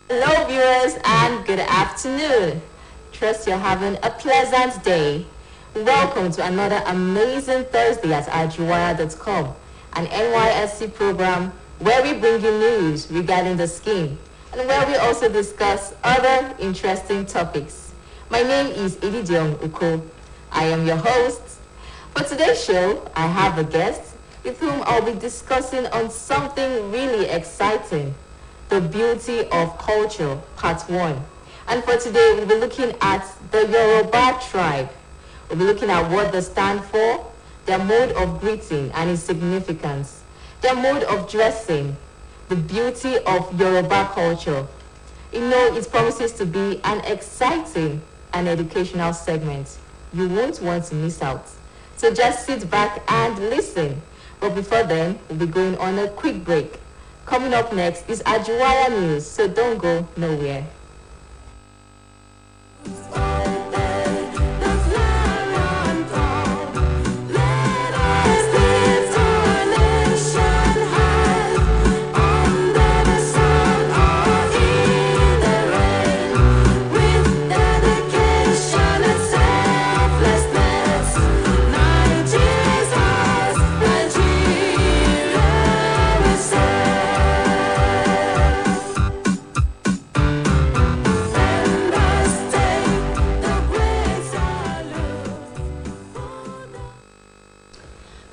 Hello viewers and good afternoon. Trust you're having a pleasant day. Welcome to another amazing Thursday at Ajuwaya.com, an NYSC program where we bring you news regarding the scheme and where we also discuss other interesting topics. My name is Ididiong Uko. I am your host. For today's show, I have a guest with whom I'll be discussing on something really exciting. The Beauty of Culture, Part 1. And for today, we'll be looking at the Yoruba tribe. We'll be looking at what they stand for, their mode of greeting and its significance, their mode of dressing, the beauty of Yoruba culture. You know, it promises to be an exciting and educational segment. You won't want to miss out. So just sit back and listen. But before then, we'll be going on a quick break. Coming up next is Ajuwaya News, so don't go nowhere.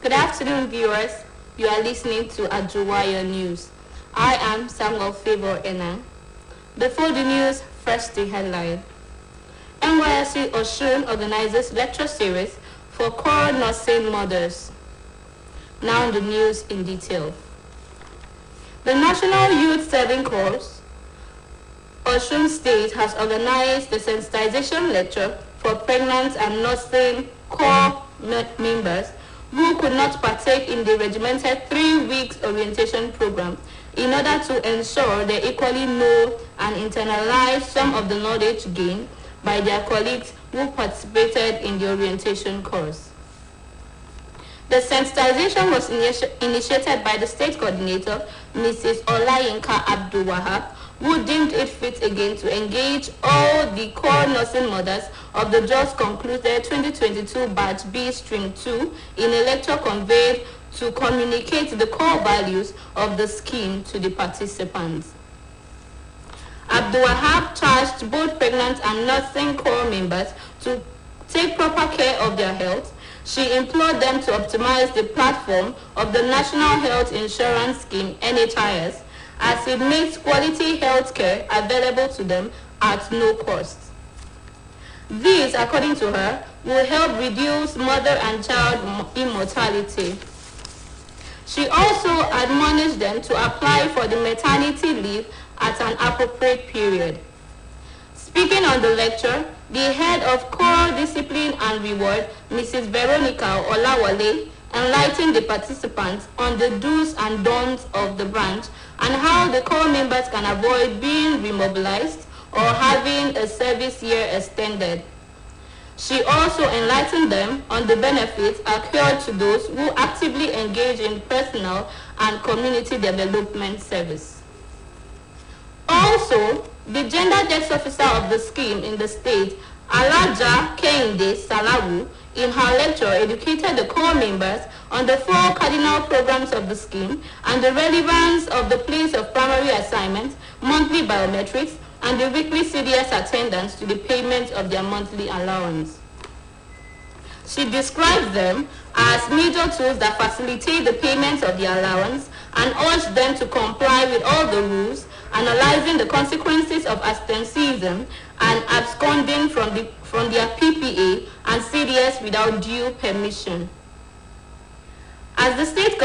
Good afternoon, viewers. You are listening to Ajuwaya News. I am Samuel Favor Enang. Before the news, first the headline. NYSC Osun organizes lecture series for core nursing mothers. Now the news in detail. The National Youth Serving Corps, Osun State, has organized the sensitization lecture for pregnant and nursing corps members who could not partake in the regimented 3 weeks orientation program in order to ensure they equally know and internalize some of the knowledge gained by their colleagues who participated in the orientation course. The sensitization was initiated by the state coordinator, Mrs. Olayinka Abdul-Wahab, who deemed it fit again to engage all the core nursing mothers of the just concluded 2022 batch B-2 in a lecture conveyed to communicate the core values of the scheme to the participants. Abdul-Wahab charged both pregnant and nursing core members to take proper care of their health. She implored them to optimize the platform of the National Health Insurance Scheme, NHIS, as it makes quality health care available to them at no cost. This, according to her, will help reduce mother and child immortality. She also admonished them to apply for the maternity leave at an appropriate period. Speaking on the lecture, the head of Core Discipline and Reward, Mrs. Veronica Olawale, enlightened the participants on the do's and don'ts of the branch and how the core members can avoid being remobilized or having a service year extended. She also enlightened them on the benefits accrued to those who actively engage in personal and community development service. Also, the gender desk officer of the scheme in the state, Alaja Kehinde Salawu, in her lecture educated the core members on the 4 cardinal programs of the scheme and the relevance of the place of primary assignment, monthly biometrics, and the weekly CDS attendance to the payment of their monthly allowance. She described them as major tools that facilitate the payment of the allowance and urged them to comply with all the rules, analyzing the consequences of absenteeism and absconding from their PPA and CDS without due permission. As the state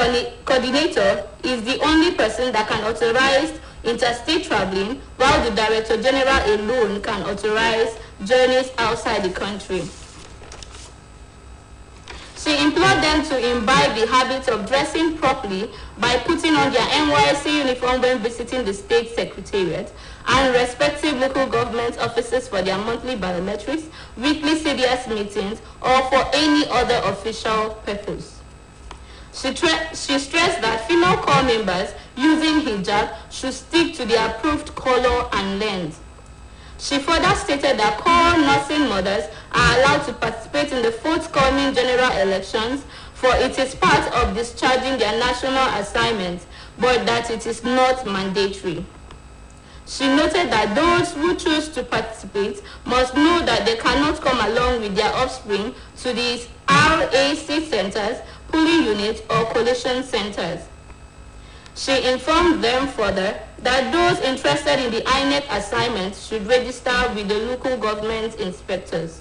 coordinator is the only person that can authorize interstate traveling, while the Director General alone can authorize journeys outside the country. She implored them to imbibe the habit of dressing properly by putting on their NYSC uniform when visiting the state secretariat and respective local government offices for their monthly biometrics, weekly CDS meetings, or for any other official purpose. She stressed that female corps members using hijab should stick to the approved color and length. She further stated that core nursing mothers are allowed to participate in the forthcoming general elections, for it is part of discharging their national assignment, but that it is not mandatory. She noted that those who choose to participate must know that they cannot come along with their offspring to these RAC centers, polling units, or collation centers. She informed them further that those interested in the INEC assignment should register with the local government inspectors.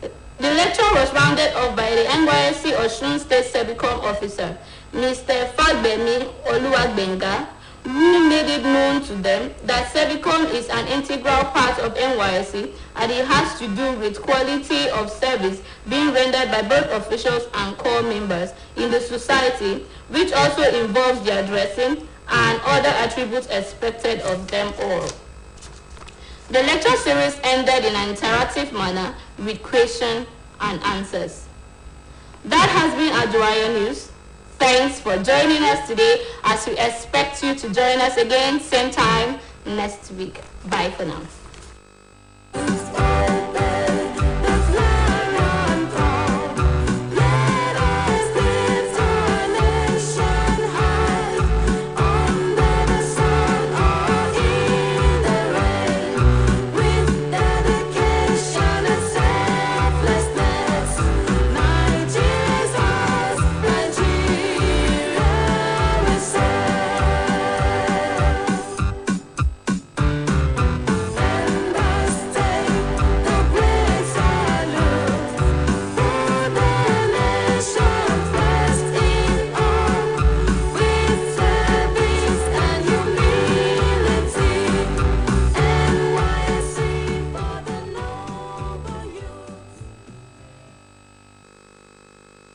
The lecture was rounded off by the NYSC Osun State Servicom officer, Mr. Fagbemi Oluwagbenga, who made it known to them that Servicom is an integral part of NYSC and it has to do with quality of service being rendered by both officials and core members in the society, which also involves their dressing and other attributes expected of them all. The lecture series ended in an interactive manner with questions and answers. That has been Ajuwaya News. Thanks for joining us today, as we expect you to join us again same time next week. Bye for now.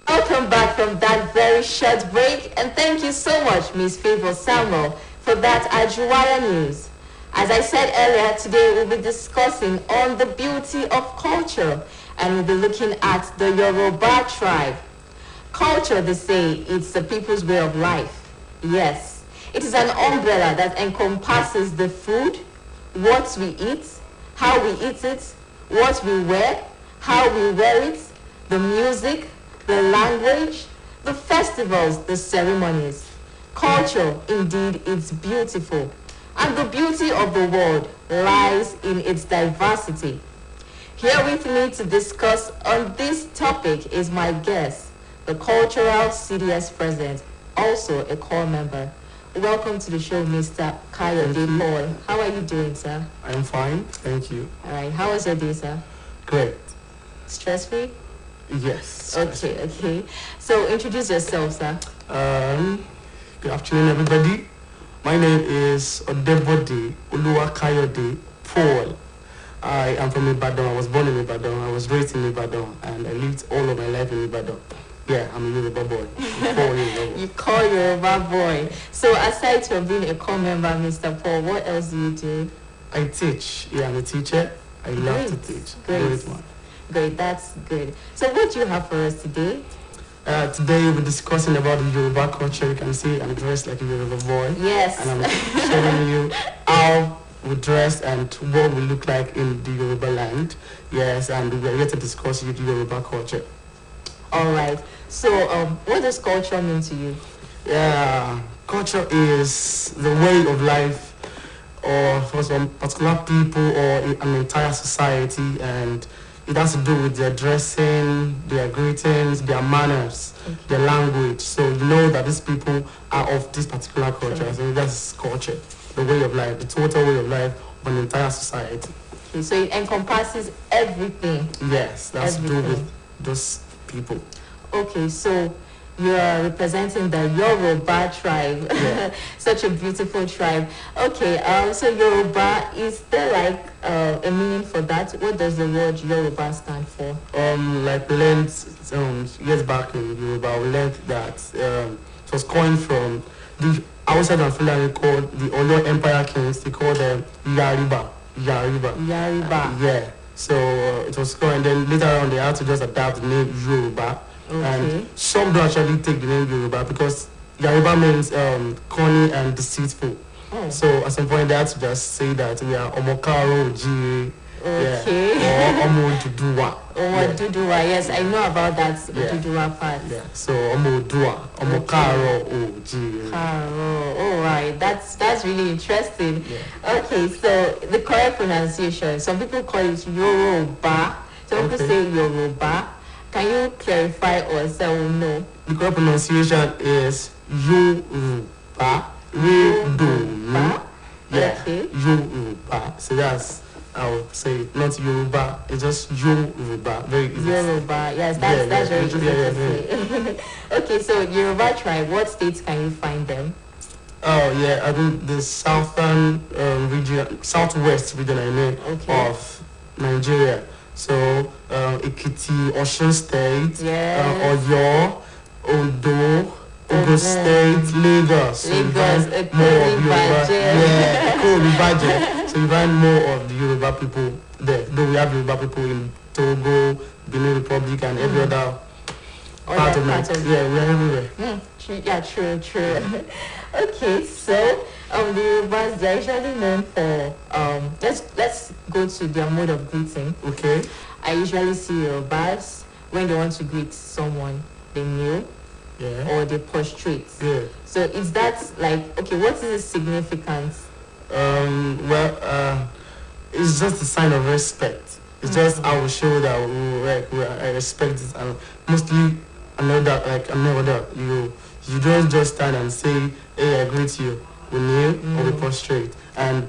Welcome back from that very short break, and thank you so much, Ms. Favor Samuel, for that Ajuwaya News. As I said earlier, today we'll be discussing on the beauty of culture, and we'll be looking at the Yoruba tribe. Culture, they say, it's the people's way of life. Yes, it is an umbrella that encompasses the food, what we eat, how we eat it, what we wear, how we wear it, the music, the language, the festivals, the ceremonies. Culture, indeed, is beautiful. And the beauty of the world lies in its diversity. Here with me to discuss on this topic is my guest, the cultural CDS president, also a core member. Welcome to the show, Mr. Kayode Paul. How are you doing, sir? I'm fine, thank you. All right, how was your day, sir? Great. Stress-free? Yes. Okay. So introduce yourself, sir. Good afternoon, everybody. My name is Odebode Oluwakayode Paul. I am from Ibadan. I was born in Ibadan. I was raised in Ibadan, and I lived all of my life in Ibadan. Yeah, I'm a Yoruba boy. You call Yoruba boy. So aside from being a core member, Mr. Paul, what else do you do? I teach. Yeah, I'm a teacher. I love to teach. Great. Great, that's good. So what do you have for us today? Today we're discussing about the Yoruba culture. You can see I'm dressed like a Yoruba boy. Yes. And I'm showing you how we dress and what we look like in the Yoruba land. Yes, and we're here to discuss the Yoruba culture. All right. So what does culture mean to you? Yeah, culture is the way of life or for some particular people or an entire society, and it has to do with their dressing, their greetings, their manners, their language. So you know that these people are of this particular culture. Sure. So that's culture, the way of life, the total way of life of an entire society. Okay, so it encompasses everything. Yes, that's to do with those people. Okay, so you are representing the Yoruba tribe. Yeah. Such a beautiful tribe. Okay, so Yoruba, is there like a meaning for that? What does the word Yoruba stand for? Like we learned years back in Yoruba, we learned that it was coined from the outside of Fulani called the Oyo Empire kings. They called them Yariba. Yeah. So it was coined, and then later on they had to just adapt the name Yoruba. Okay. And some don't actually take the name Yoruba because Yoruba means corny and deceitful. Oh. So at some point they had to just say that we are omokaro oji. Okay. Yeah. Or omo duduwa. Omo duduwa. Yes, I know about that duduwa part. Yeah. So omo duwa, omokaro oji. Karo. All right. That's really interesting. Yeah. Okay. So the correct pronunciation. Some people call it Yoruba. Some people say Yoruba. Can you clarify or say no? The correct pronunciation is Yoruba. Yoruba. Yeah. Okay. Yoruba. So that's, I would say, not Yoruba. It's just Yoruba. Very easy. Yoruba. Yes, that's very easy to say. Okay, so Yoruba tribe. What states can you find them? Oh yeah, I think the southern region, southwest region, I mean, of Nigeria. So Ekiti, Osun State, Oyo, Ondo, Ogun State, Lagos. Lagos, more of Yoruba. Yeah, so you find more of the Yoruba people there. Though we have Yoruba people in Togo, Benin Republic, and every other part of Nigeria. Yeah, we're everywhere. True. Okay, so the Yorubas, they're actually known for let's go to their mode of greeting. Okay. I usually see Yorubas when they want to greet someone, they kneel or they prostrate. Yeah. So is that like, okay, what is the significance? It's just a sign of respect. It's just I will show that I respect it, and mostly another you don't just stand and say, hey, I greet you. We kneel or we prostrate, and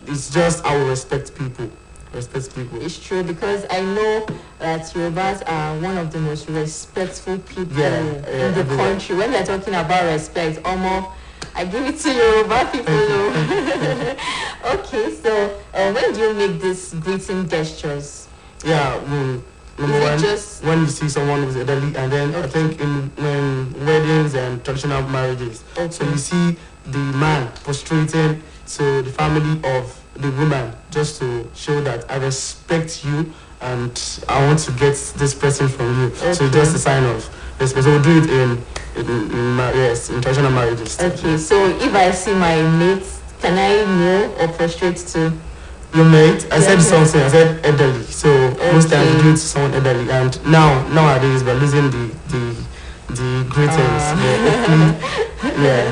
it's just I will respect people. It's true, because I know that Yorubas are one of the most respectful people in the country. When they're talking about respect, I give it to Yoruba people. Okay, so when do you make these greeting gestures? Yeah, when you see someone who's elderly, and then I think when weddings and traditional marriages, so you see the man prostrating to the family of the woman, just to show that I respect you and I want to get this person from you. So it's just a sign of respect. So we'll do it in traditional marriages. Okay, so if I see my mate, can I kneel or prostrate too? Your mate? I said something. I said elderly. So most times we do it to someone elderly, and nowadays we're losing the greetings.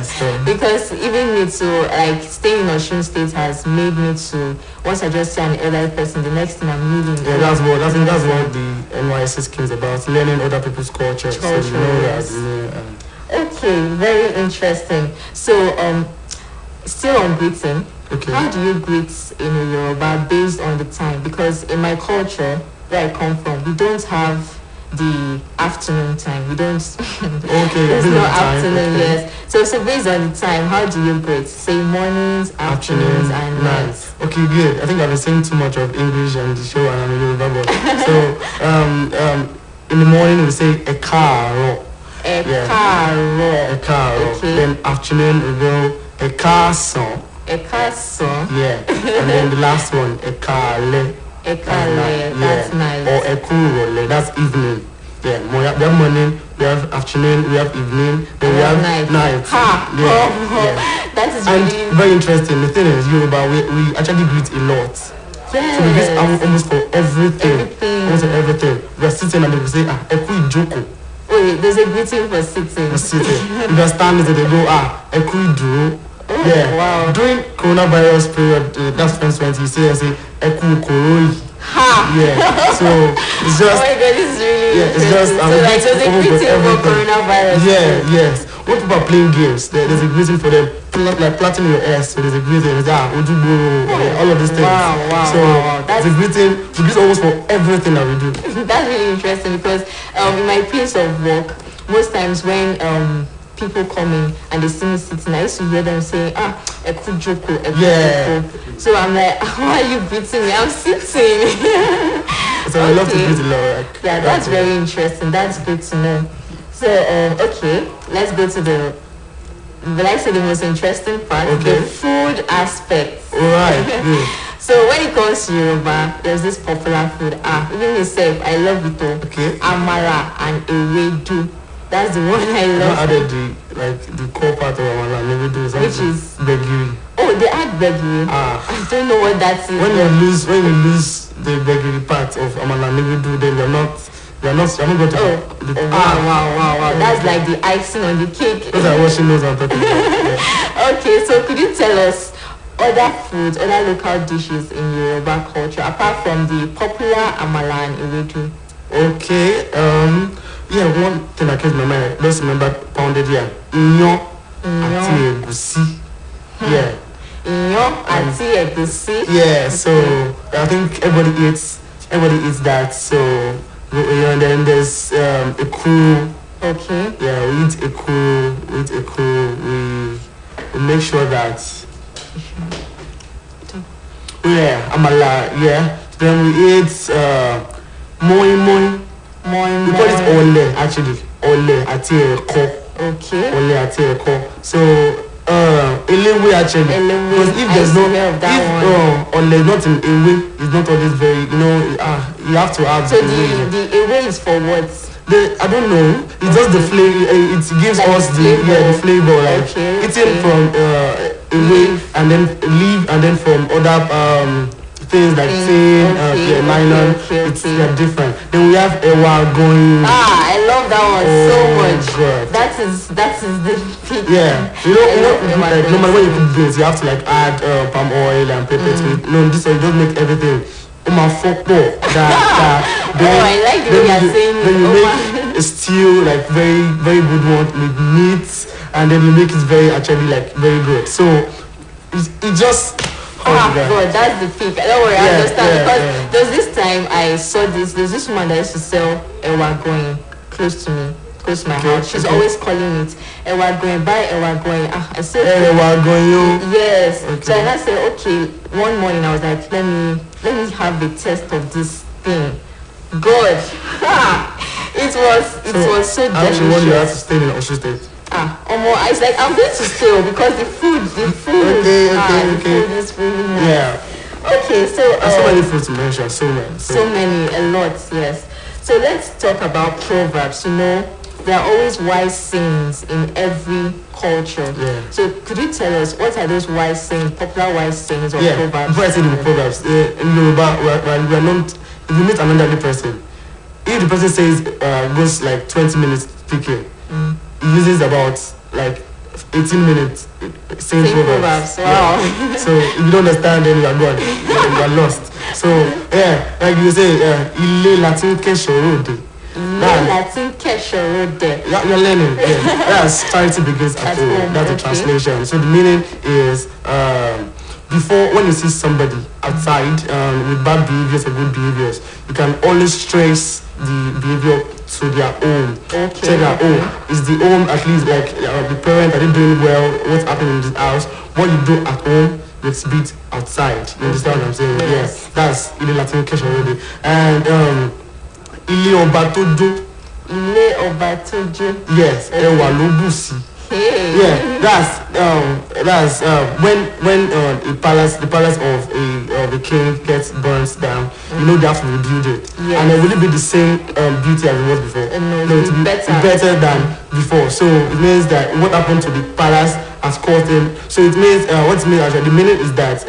So because even me to like staying in Osun State has made me to, once I just see an elderly person, the next thing I'm kneeling. Yeah, that's what the NYSC scheme is about, learning other people's culture. So you know that. Okay, very interesting. So still on greeting. Okay. How do you greet in Yoruba based on the time? Because in my culture, where I come from, we don't have the afternoon time. We don't. There's no afternoon. Yes. So based on the time, how do you greet? Say mornings, afternoons, and nights. Okay, good. I think I've been saying too much of English on the show, and I'm a Yoruba boy. So in the morning we say ekaro. Ekaro. Okay. Then afternoon we go ekason. Ekason. Yeah. And then the last one ekale. Ekale, that's nice. Or ekurole, that's evening. Yeah, we have morning, we have afternoon, we have evening, then we have night. That is really... And very interesting. The thing is, Yoruba, we actually greet a lot. Yes. So we greet almost for everything. Almost for everything. We are sitting and they will say, eku ijoko. Wait, there's a greeting for sitting. If you are standing, they go, eku iduro. Wow. During coronavirus period, that's 2020, you say eku koroi. Yeah. So it's just. Oh my God, this is really. Yeah, it's just. So like there's a greeting for coronavirus. Yeah, yes. When people are playing games, there's a greeting for them. Like plaiting your ass, so there's a greeting. All of these things. Wow. So that's a greeting. We greet almost for everything that we do. That's really interesting, because in my place of work, most times when people come in and they see me sitting, I used to hear them saying, ekujoko. So I'm like, why are you greeting me? I'm sitting. So I love to greet a lot. Yeah, that's very interesting. That's good to know. So, okay, let's go to the most interesting part, the food aspect. Alright, good. So when it comes to Yoruba, there's this popular food. Even myself, I love it all. Okay. Amara and ewedu. That's the one I Not love. added the core part of Amala. Maybe do something. Which is Begiri. oh, they add beggy. Ah. I don't know what that is. When you lose the begiri part of Amala, maybe do then you're not going to. Wow. That's like the icing on the cake. Those are washing those on top of that. Okay, so could you tell us other foods, other local dishes in Yoruba culture apart from the popular amala and ewedu? Okay. Yeah, one thing that came to my mind. Just remember pounded yam. Inyo àti ẹ̀gúsí. Yeah. Inyo àti ẹ̀gúsí. Yeah. So I think everybody eats that. So and then there's a crew. Okay. Yeah, we eat a crew. We make sure that. Yeah, amala. Yeah. Then we eat moi. We call it ole actually. Ole àti ẹ̀kọ. Okay. Ole àti ẹ̀kọ. So elewe actually. Because if there's no ole not in ewe, it's not always very you have to add. So the ewe is for what? I don't know. It's just the flavor. It gives like us the flavor. Like eating from away and then leave and then from other things like nylon. It's different. Then we have ewa going. I love that one so much. God. That is the peak. Yeah, like, no matter when you cook beans, you have to like add palm oil and pepper to it. No, this one you don't make everything. I like the way you're saying it. Then you make a stew, like very, very good one with meat, and then you make it very good. So it just God, that's the peak. Don't worry, I understand because there's this time I saw there's this woman that used to sell ewa going close to my house. She's always calling it ewa going, buy ewa going. I said ewa going. Yes. Okay. So I said, okay, one morning I was like, let me have the test of this thing. God, it was so delicious. Actually, what you have to stay in Osho State. It's like I'm going to stay because the food. Okay. The food is really nice. Yeah. Okay, so so many foods to mention, so many, a lot, yes. So let's talk about proverbs. There are always wise sayings in every culture. Yeah. So could you tell us what are those wise sayings, popular wise sayings or proverbs? Before I say the proverbs, in Yoruba, we are not. If you meet another person, if the person says goes like 20 minutes speaking, he uses about like 18 minutes saying proverbs. Wow. Yeah. So if you don't understand, then you are gone. You are lost. So like you say, ile Latin keshorode. You're learning. That's charity begins at home. That's the translation. So the meaning is before, when you see somebody outside with bad behaviors or good behaviors, you can always trace the behavior to their own. Check their own. Is the home at least like the parent, are they doing well? What's happening in the house? What you do at home, you exhibit outside. You understand what I'm saying? Yes. That's in the Latin case already. And Ilé ọba tó jó. Ilé ọba tó jó. Yes, ẹwà ló bù sí. Yeah, that's when the palace of a king gets burnt down, they have to rebuild it, and it will be the same beauty as it was before. No, it will be better than before. So it means that what happened to the palace has caused them. So it means what it means actually. The meaning is that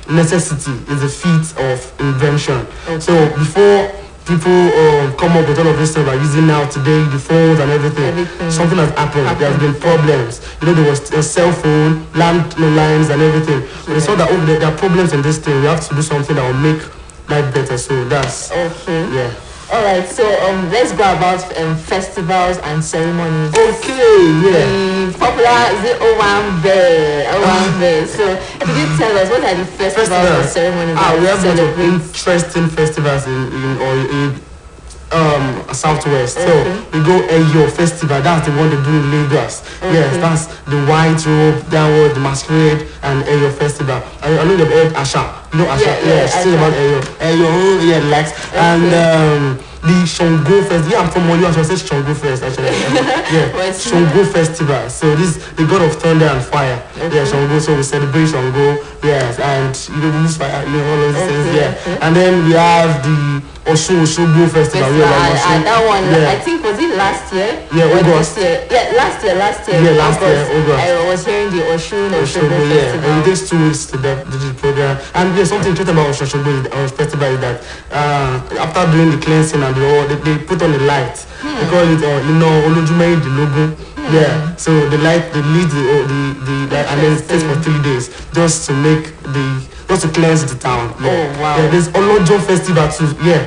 necessity is a feat of invention. So before people come up with all of this stuff like using now today, the phones and everything. Something has happened. There have been problems. There was a cell phone, lines and everything. But they saw that there are problems in this thing. We have to do something that will make life better. So that's yeah. All right, so let's go about festivals and ceremonies. Okay, yeah. Popular is it Owambe? So could you tell us what are the festivals and ceremonies? We have a lot of interesting festivals in Southwest. So we go Eyo Festival. That's the one they do in Lagos. Yes, that's the white robe, downward, the masquerade, and Eyo Festival. I know they've heard Asha. You know Asha? Yeah, still about Eyo, relax. And the Shongo Festival. Yeah, I'm from Moyo. I should say Shongo Fest actually. Shongo Festival. So this the god of thunder and fire. Yeah, Shongo. So we celebrate Shongo. Yes, and we use fire. All those things. Yeah, and then we have the Osogbo Festival. That one, I think was it last year? Yeah, Or August. this year? Yeah, last year. Yeah, last year, August. I was hearing the Oshun Oshobo, Festival. yeah. And it takes 2 weeks to do the program. And there's something interesting about Oshobo festival is that after doing the cleansing and they put on the light. They call it, Olojumei the logo. Yeah. So the light, they lead the light, and then it takes for 3 days just to cleanse the town. Yeah. Oh wow. Yeah, there's Olojo festival too. Yeah.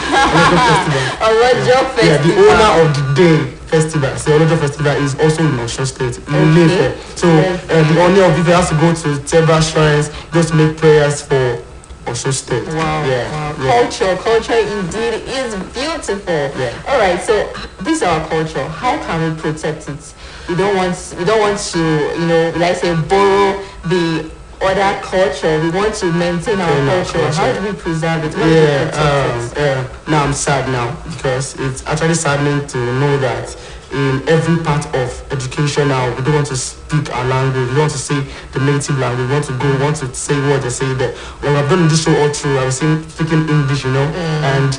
Olojo festival. Olojo festival. Yeah, the owner of the day festival, the Olojo festival, is also in Osun State. Okay. So the owner of Ife has to go to several shrines just to make prayers for Osun State. Wow. Yeah. Wow. Culture indeed is beautiful. Yeah. All right. So this is our culture. How can we protect it? We don't want to, like say, borrow the other culture. We want to maintain our culture. How do we preserve it? How do we protect it? Now I'm sad now because it's actually saddening to know that in every part of education now, we don't want to speak our language. We don't want to say the native language. We want to say what they say there. When I've done this show all through, I was speaking English, and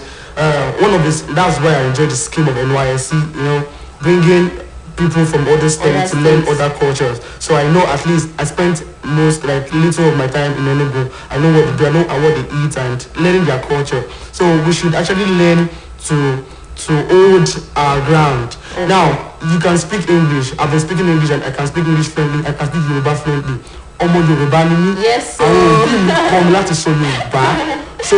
one of this, that's why I enjoy the scheme of NYSC, bringing people from other states to learn other cultures. So I know at least I spent little of my time in Enugu. I know what they do, I know what they eat, and learning their culture. So we should actually learn to hold our ground. Okay. Now, you can speak English. I've been speaking English and I can speak English fluently. I can speak Yoruba fluently. Omo Yoruba ni mi. Yes, come láti sọ Yoruba. So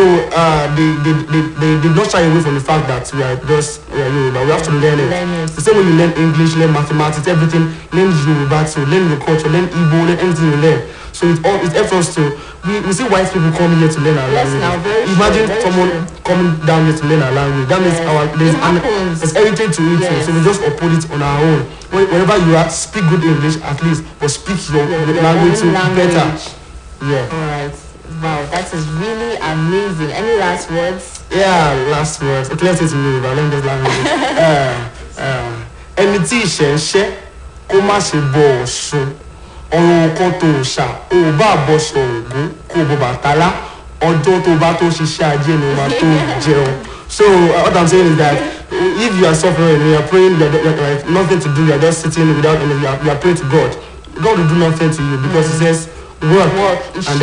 they did not shy away from the fact that we are Yoruba. We have to learn it. The same way you learn English, learn mathematics, everything, learn Yoruba too, learn your culture, learn Igbo, learn anything you learn. So it helps us to, we see white people coming here to learn our language. Imagine someone coming down here to learn our language. That means there's heritage to it. Yes. So we just uphold it on our own. Whenever you are, speak good English at least, but speak your language better. Yeah. Alright. Wow, that is really amazing. Any last words? Yeah, last words. Okay, let's say to me, but learn this language. Ẹni tí ìṣẹ́ ń ṣẹ́ kó má ṣe bọ Ọ̀ṣun. Ọ̀run kan tó ṣà ó bá bọ́ṣọ Ògún kó bọ Bàtálá ọjọ́ tó bá tó ṣiṣẹ́ ajé ni wọ́n tó jẹun. So what I'm saying is that if you are suffering, you are praying, you have nothing to do, you are just sitting without anything, you are praying to God. God will do nothing to you because He says work. I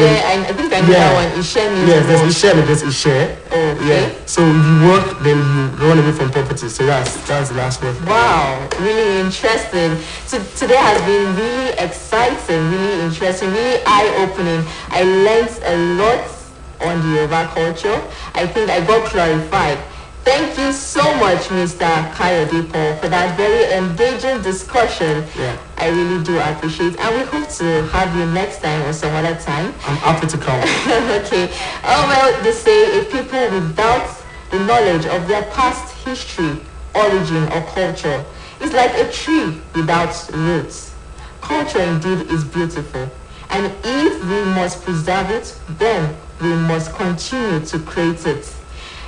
think I know that one. Ishe means yes, there's Ishe, there's Ishe. Okay. Yeah. So if you work, then you run away from property. So that's the last word. Wow, really interesting. So today has been really exciting, really interesting, really eye-opening. I learned a lot on the Yoruba culture. I think I got clarified. Thank you so much, Mr. Kayode Paul, for that very engaging discussion. Yeah. I really do appreciate it. And we hope to have you next time or some other time. I'm happy to come. Okay. Oh, well, they say if people without the knowledge of their past history, origin, or culture, it's like a tree without roots. Culture indeed is beautiful. And if we must preserve it, then we must continue to create it.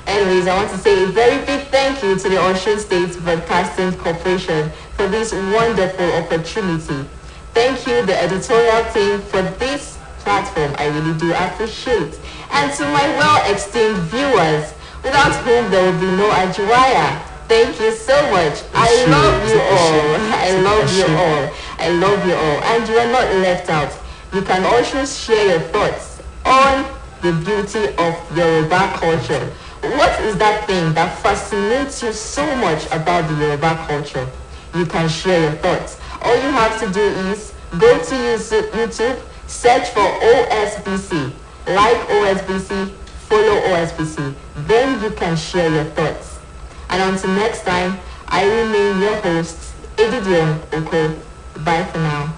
Anyways, I want to say a very big thank you to the Osun State Broadcasting Corporation for this wonderful opportunity. Thank you, the editorial team, for this platform. I really do appreciate. And to my well-esteemed viewers, without whom there will be no Ajuwaya. Thank you so much. I love you all. I love you all. I love you all. And you are not left out. You can also share your thoughts on the beauty of Yoruba culture. What is that thing that fascinates you so much about the Yoruba culture? You can share your thoughts. All you have to do is go to YouTube, search for OSBC, like OSBC, follow OSBC. Then you can share your thoughts. And until next time, I remain your host, Edidion Oko. Bye for now.